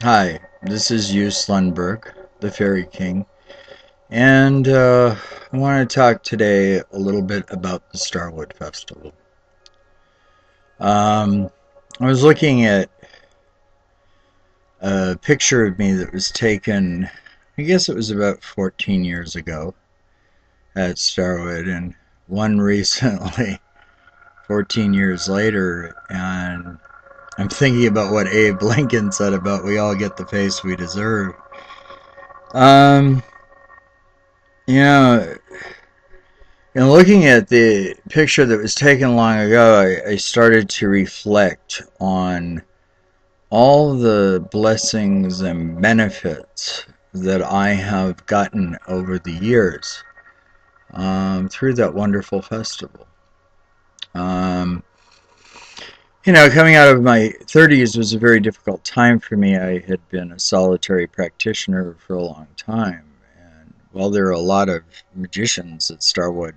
Hi, this is Joost Van Der Leij, the Fairy King, and I want to talk today a little bit about the Starwood Festival. Um, I was looking at a picture of me that was taken, I guess it was about 14 years ago at Starwood, and one recently, 14 years later, and I'm thinking about what Abe Lincoln said about we all get the face we deserve. Um, you know, And looking at the picture that was taken long ago, I started to reflect on all the blessings and benefits that I have gotten over the years through that wonderful festival. Um, Coming out of my 30s was a very difficult time for me. I had been a solitary practitioner for a long time. And while there are a lot of magicians at Starwood,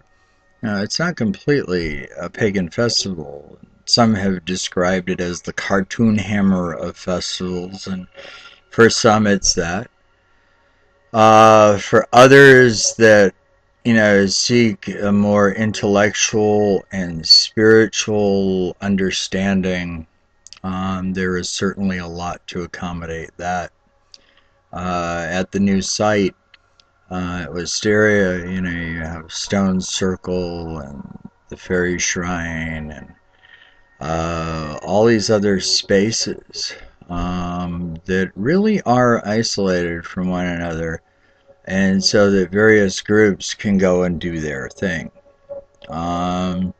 it's not completely a pagan festival. Some have described it as the cartoon hammer of festivals, and for some it's that. For others that, seek a more intellectual and spiritual understanding, there is certainly a lot to accommodate that. At the new site, at Wisteria, you have Stone Circle and the Fairy Shrine and all these other spaces that really are isolated from one another, and so that various groups can go and do their thing. Um,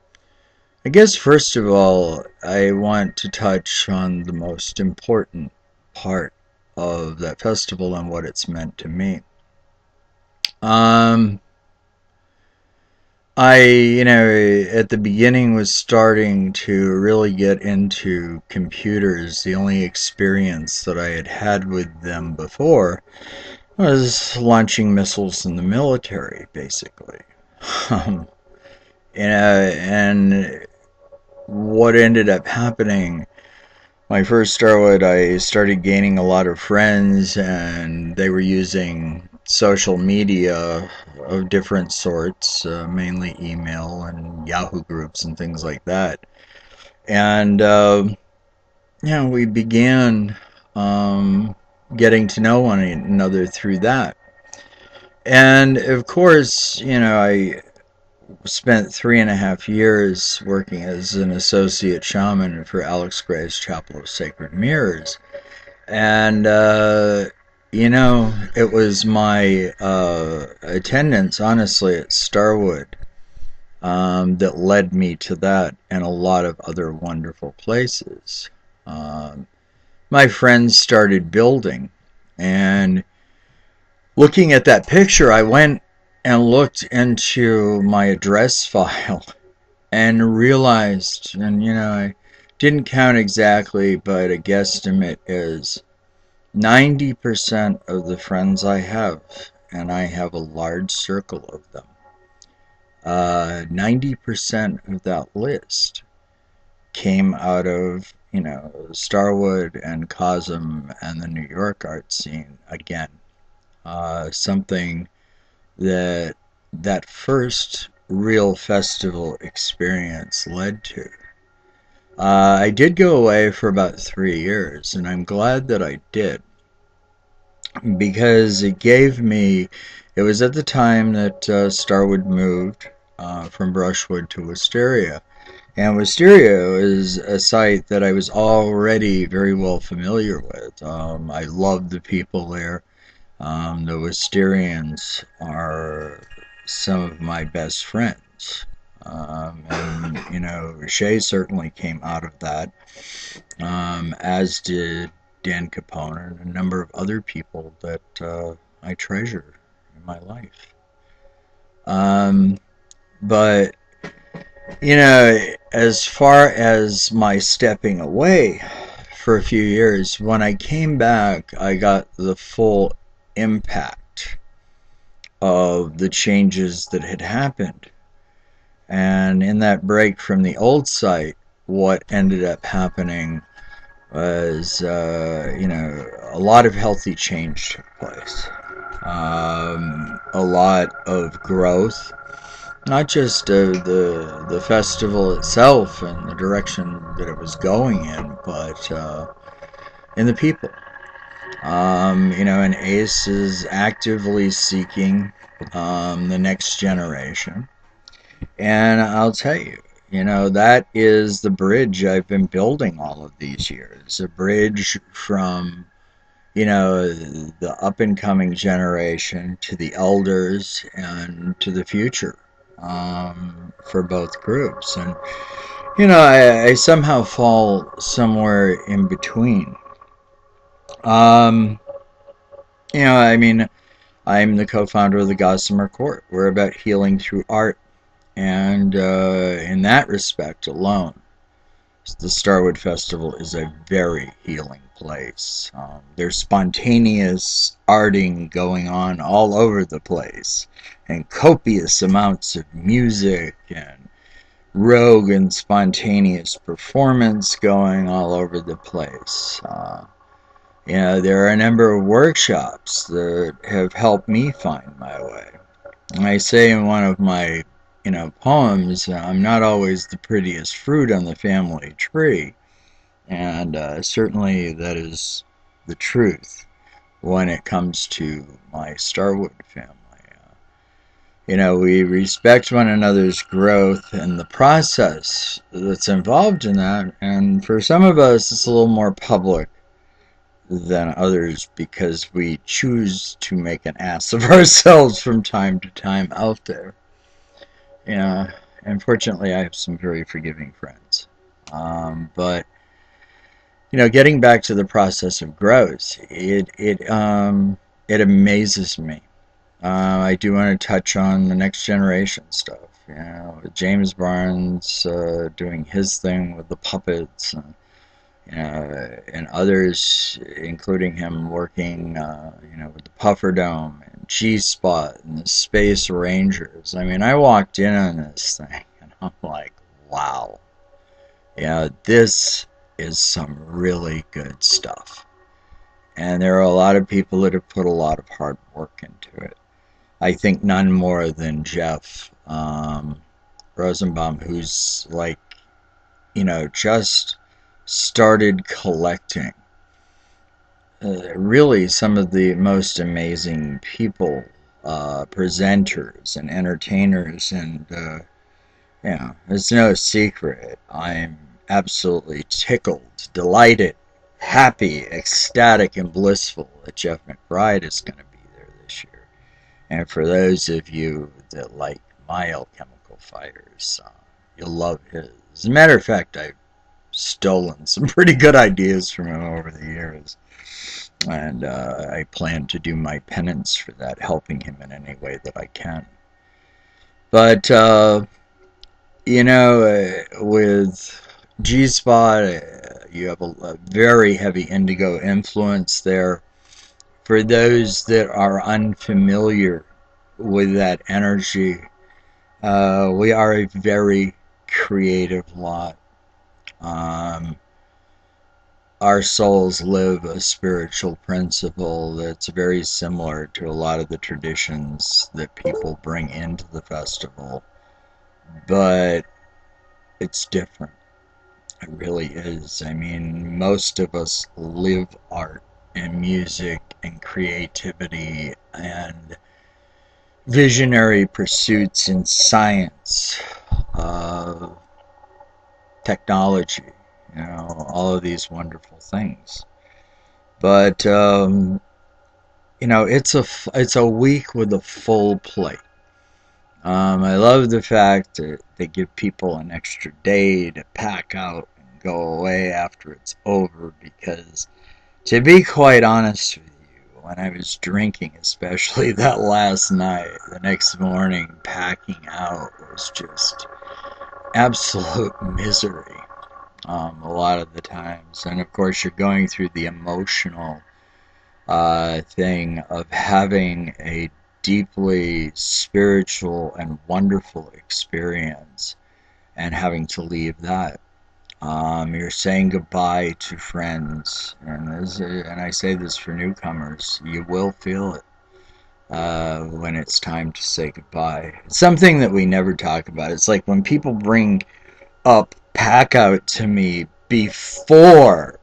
I guess first of all, I want to touch on the most important part of that festival and what it's meant to me. Um, at the beginning was starting to really get into computers. The only experience that I had had with them before was launching missiles in the military, basically. Um, and what ended up happening, my first Starwood, I started gaining a lot of friends, and they were using social media of different sorts, mainly email and Yahoo groups and things like that. And, we began getting to know one another through that. And of course, I spent 3.5 years working as an associate shaman for Alex Gray's Chapel of Sacred Mirrors. And, it was my attendance, honestly, at Starwood that led me to that and a lot of other wonderful places. Um, my friends started building, and looking at that picture, I went and looked into my address file and realized, and I didn't count exactly, but a guesstimate is 90% of the friends I have, and I have a large circle of them, 90% of that list came out of, Starwood and Cosm and the New York art scene again. Something that first real festival experience led to. I did go away for about 3 years, and I'm glad that I did, because it was at the time that Starwood moved from Brushwood to Wisteria. And Wisteria is a site that I was already very well familiar with. I loved the people there. The Wisterians are some of my best friends. And, Shay certainly came out of that, as did Dan Capone and a number of other people that I treasure in my life. Um, but, as far as my stepping away for a few years, when I came back, I got the full impact of the changes that had happened. And in that break from the old site, what ended up happening was, a lot of healthy change took place. A lot of growth, not just the festival itself and the direction that it was going in, but in the people. And ACE is actively seeking the next generation. And I'll tell you, that is the bridge I've been building all of these years. A bridge from, the up and coming generation to the elders and to the future for both groups. And, I somehow fall somewhere in between. Um, I mean, I'm the co-founder of the Gossamer Court. We're about healing through art. And in that respect alone, the Starwood Festival is a very healing place. There's spontaneous arting going on all over the place, and copious amounts of music and rogue and spontaneous performance going all over the place. There are a number of workshops that have helped me find my way. And I say in one of my poems, I'm not always the prettiest fruit on the family tree. And certainly that is the truth when it comes to my Starwood family. We respect one another's growth and the process that's involved in that. And for some of us, it's a little more public than others because we choose to make an ass of ourselves from time to time out there. Unfortunately, I have some very forgiving friends. But getting back to the process of growth, it amazes me. I do want to touch on the next generation stuff. With James Barnes doing his thing with the puppets, and others, including him, working, with the Puffer Dome and G-Spot and the Space Rangers. I mean, I walked in on this thing, and I'm like, wow. This is some really good stuff. And there are a lot of people that have put a lot of hard work into it. I think none more than Jeff Rosenbaum, who's like, just started collecting really some of the most amazing people, presenters and entertainers, and it's no secret I'm absolutely tickled, delighted, happy, ecstatic, and blissful that Jeff McBride is going to be there this year. And for those of you that like my alchemical fighters, you'll love his. As a matter of fact, I've stolen some pretty good ideas from him over the years. And I plan to do my penance for that, helping him in any way that I can. But, with G-Spot, you have a very heavy indigo influence there. For those that are unfamiliar with that energy, we are a very creative lot. Our souls live a spiritual principle that's very similar to a lot of the traditions that people bring into the festival, but it's different. It really is. I mean, most of us live art and music and creativity and visionary pursuits in science, technology, all of these wonderful things. But it's a week with a full plate. I love the fact that they give people an extra day to pack out and go away after it's over, because, to be quite honest with you, when I was drinking, especially that last night, the next morning packing out was just absolute misery. A lot of the times. And of course, you're going through the emotional thing of having a deeply spiritual and wonderful experience and having to leave that. You're saying goodbye to friends, and I say this for newcomers. You will feel it when it's time to say goodbye. It's something that we never talk about. It's like when people bring up pack out to me before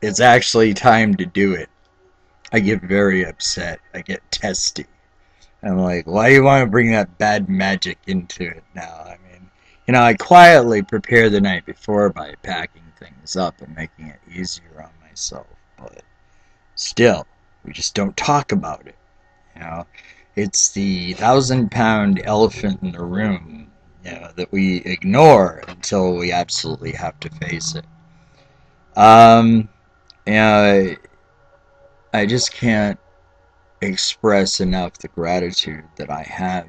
it's actually time to do it. I get very upset. I get testy. I'm like, why do you want to bring that bad magic into it now? I mean, I quietly prepare the night before by packing things up and making it easier on myself. But still, we just don't talk about it. You know, it's the 1,000-pound elephant in the room, that we ignore until we absolutely have to face it. Um, you know, I just can't express enough the gratitude that I have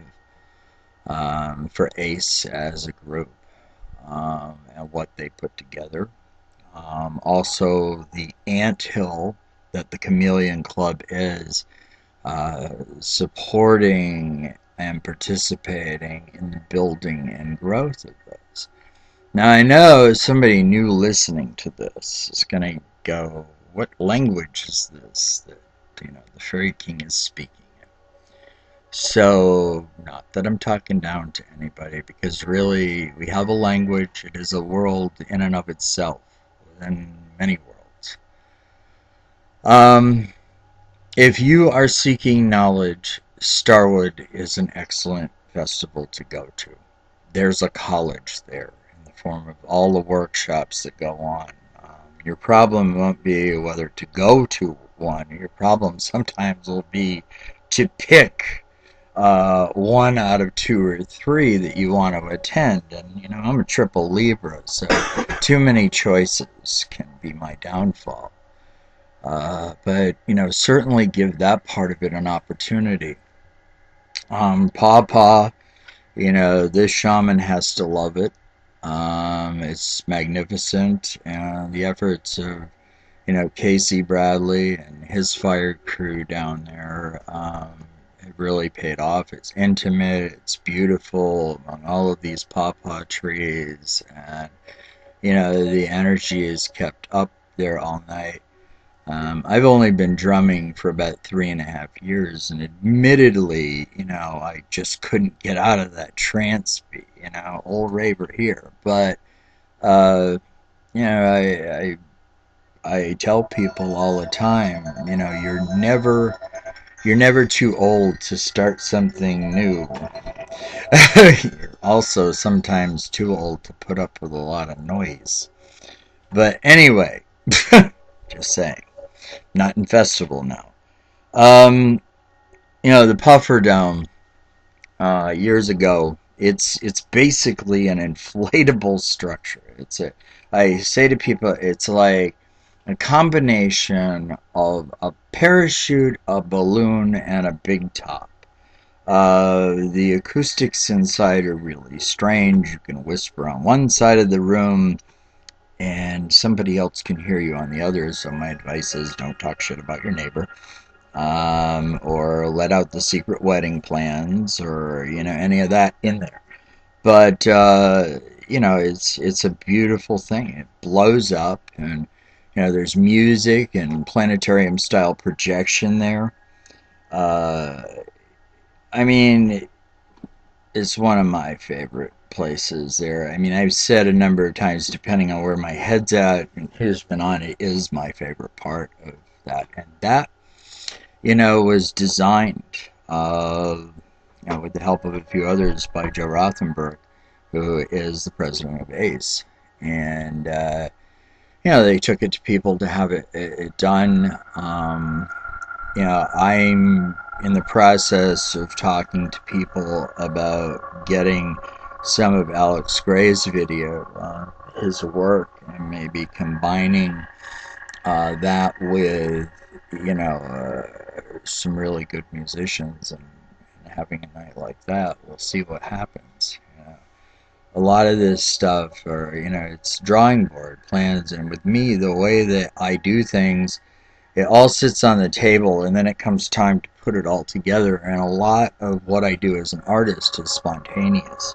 for ACE as a group, and what they put together. Also, the anthill that the Chameleon Club is, supporting and participating in the building and growth of this. Now, I know somebody new listening to this is going to go, what language is this that, the Fairy King is speaking in? So, not that I'm talking down to anybody, because really, we have a language. It is a world in and of itself, within many worlds. Um, if you are seeking knowledge, Starwood is an excellent festival to go to. There's a college there in the form of all the workshops that go on. Your problem won't be whether to go to one. Your problem sometimes will be to pick one out of two or three that you want to attend. And, I'm a triple Libra, so too many choices can be my downfall. But, certainly give that part of it an opportunity. Pawpaw, this shaman has to love it. It's magnificent, and the efforts of, Casey Bradley and his fire crew down there, it really paid off. It's intimate, it's beautiful among all of these pawpaw trees, and, the energy is kept up there all night. I've only been drumming for about 3.5 years, and admittedly, I just couldn't get out of that trance beat, old raver here. But, uh, you know, I, I tell people all the time, you're never too old to start something new. You're also sometimes too old to put up with a lot of noise. But anyway, just saying. Not in festival now. Um, the Puffer Dome, years ago, it's basically an inflatable structure. I say to people, it's like a combination of a parachute, a balloon, and a big top. The acoustics inside are really strange. You can whisper on one side of the room, and somebody else can hear you on the other. So my advice is don't talk shit about your neighbor, or let out the secret wedding plans, or any of that in there. But it's a beautiful thing. It blows up, and there's music and planetarium style projection there. Uh, I mean, it's one of my favorite places there. I mean, I've said a number of times, depending on where my head's at and who's been on it, is my favorite part of that. And that, was designed, with the help of a few others by Joe Rothenberg, who is the president of ACE. And, they took it to people to have it done. I'm in the process of talking to people about getting some of Alex Gray's video, his work, and maybe combining that with, some really good musicians, and having a night like that. We'll see what happens. A lot of this stuff, or it's drawing board plans, and with me, the way that I do things, it all sits on the table, and then it comes time to put it all together. And a lot of what I do as an artist is spontaneous.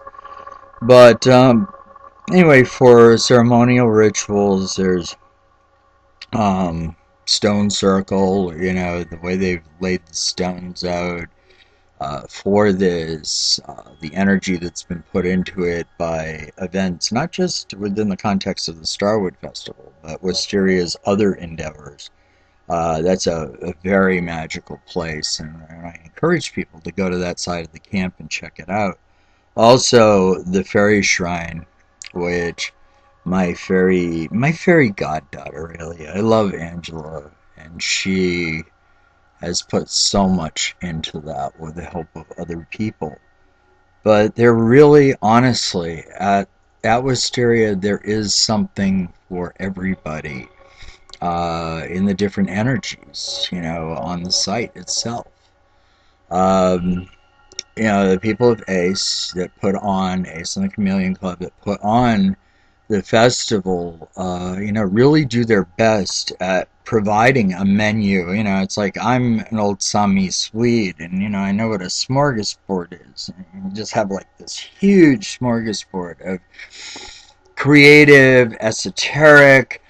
But anyway, for ceremonial rituals, there's stone circle, you know, the way they've laid the stones out for this, the energy that's been put into it by events, not just within the context of the Starwood Festival, but Wisteria's other endeavors. That's a very magical place, and I encourage people to go to that side of the camp and check it out. Also, the fairy shrine, which my fairy goddaughter, really. I love Angela, and she has put so much into that with the help of other people. But there really, honestly, at Wisteria, there is something for everybody in the different energies, you know, on the site itself. Um, you know, the people of Ace that put on Ace and the Chameleon Club that put on the festival, you know, really do their best at providing a menu. You know, it's like I'm an old Sami Swede, and you know, I know what a smorgasbord is. And you just have like this huge smorgasbord of creative, esoteric,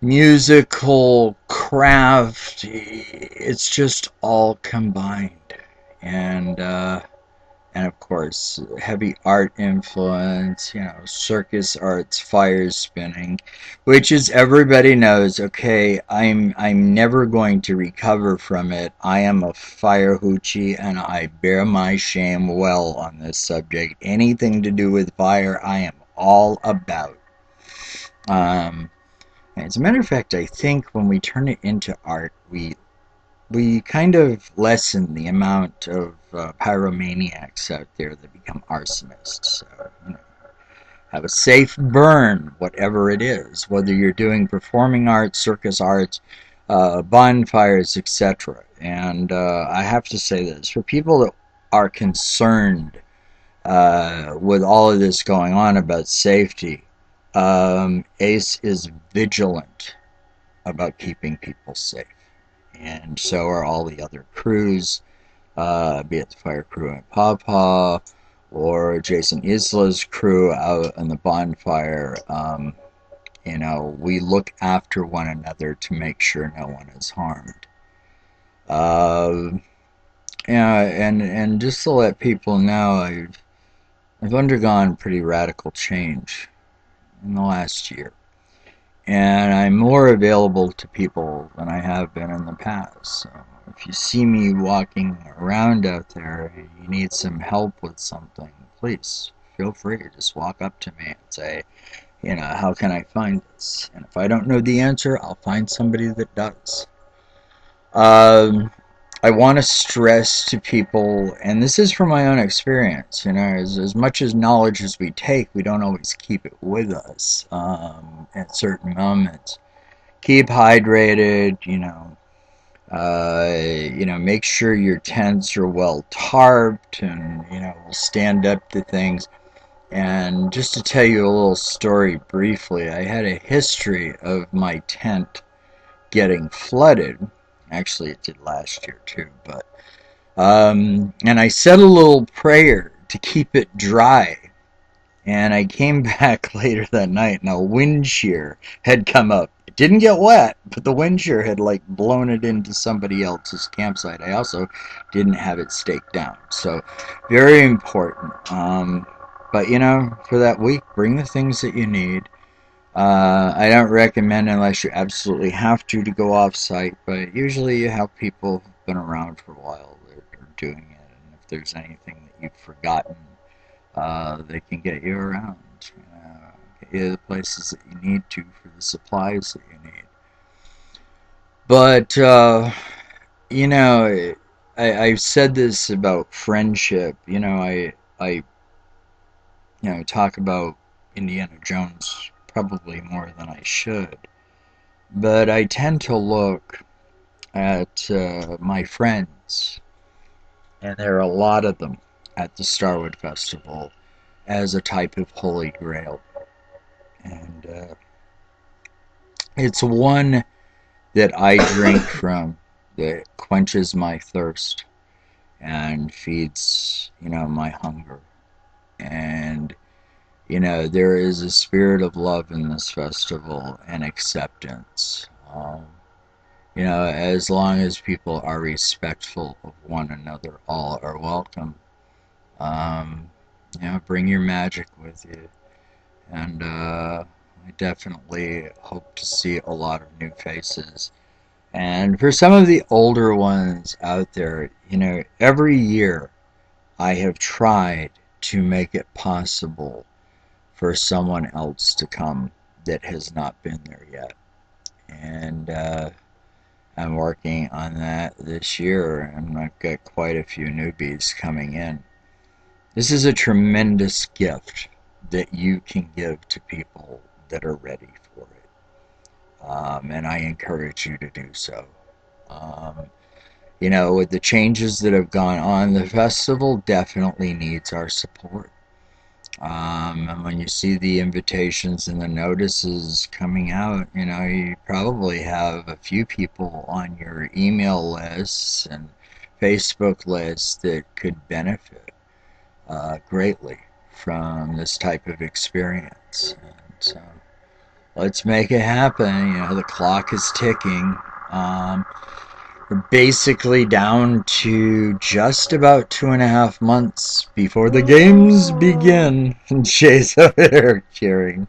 musical, craft. It's just all combined, and and of course heavy art influence, you know, circus arts, fire spinning, which is everybody knows. Okay, I'm never going to recover from it. I am a fire hoochie, and I bear my shame well on this subject. Anything to do with fire, I am all about. Um, as a matter of fact, I think when we turn it into art, we kind of lessen the amount of pyromaniacs out there that become arsonists. So, you know, have a safe burn, whatever it is, whether you're doing performing arts, circus arts, bonfires, etc. And I have to say this for people that are concerned with all of this going on about safety, ACE is vigilant about keeping people safe, and so are all the other crews, be it the fire crew in Pawpaw or Jason Isla's crew out on the bonfire. You know, we look after one another to make sure no one is harmed. Uh, yeah, and just to let people know, I've undergone pretty radical change in the last year, and I'm more available to people than I have been in the past. So if you see me walking around out there and you need some help with something, please feel free to just walk up to me and say, you know, how can I find this? And if I don't know the answer, I'll find somebody that does. Um, I want to stress to people, and this is from my own experience, you know, as much as knowledge as we take, we don't always keep it with us at certain moments. Keep hydrated, make sure your tents are well tarped and, you know, will stand up to things. And just to tell you a little story briefly, I had a history of my tent getting flooded. Actually, it did last year too, but and I said a little prayer to keep it dry. And I came back later that night, and a wind shear had come up. It didn't get wet, but the wind shear had like blown it into somebody else's campsite. I also didn't have it staked down, so very important. But you know, for that week, bring the things that you need. I don't recommend unless you absolutely have to go off site, but usually you have people who've been around for a while that are doing it, and if there's anything that you've forgotten, they can get you around, get you to the places that you need to for the supplies that you need. But, you know, I've said this about friendship. You know, I talk about Indiana Jones probably more than I should. But I tend to look at my friends, and there are a lot of them at the Starwood Festival, as a type of holy grail. And it's one that I drink from that quenches my thirst and feeds, you know, my hunger. And you know, there is a spirit of love in this festival and acceptance. You know, as long as people are respectful of one another, all are welcome. Um, you know, bring your magic with you. And I definitely hope to see a lot of new faces. And for some of the older ones out there, you know, every year I have tried to make it possible for someone else to come that has not been there yet. And I'm working on that this year, and I've got quite a few newbies coming in. This is a tremendous gift that you can give to people that are ready for it. And I encourage you to do so. Um, you know, with the changes that have gone on, the festival definitely needs our support. And when you see the invitations and the notices coming out, you know, you probably have a few people on your email lists and Facebook lists that could benefit greatly from this type of experience. And so let's make it happen. You know, the clock is ticking. We're basically down to just about 2.5 months before the games begin. And Shay's over there cheering.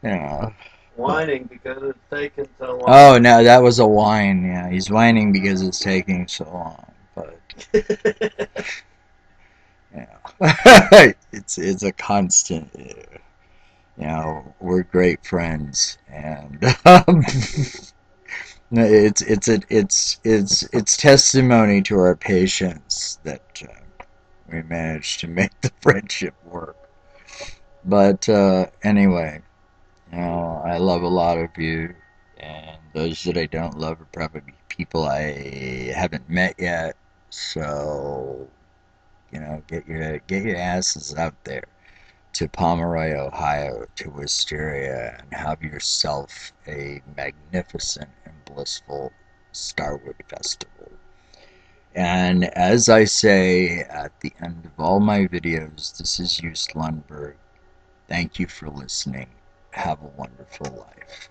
Yeah. Whining because it's taken so long. Oh, no, that was a whine. Yeah, he's whining because it's taking so long. But yeah, it's a constant. You know, we're great friends, and it's testimony to our patience that we managed to make the friendship work. But anyway, you know, I love a lot of you, and those that I don't love are probably people I haven't met yet. So, you know, get your asses out there to Pomeroy, Ohio, to Wisteria, and have yourself a magnificent and blissful Starwood Festival. And as I say at the end of all my videos, this is Joost Lundberg. Thank you for listening. Have a wonderful life.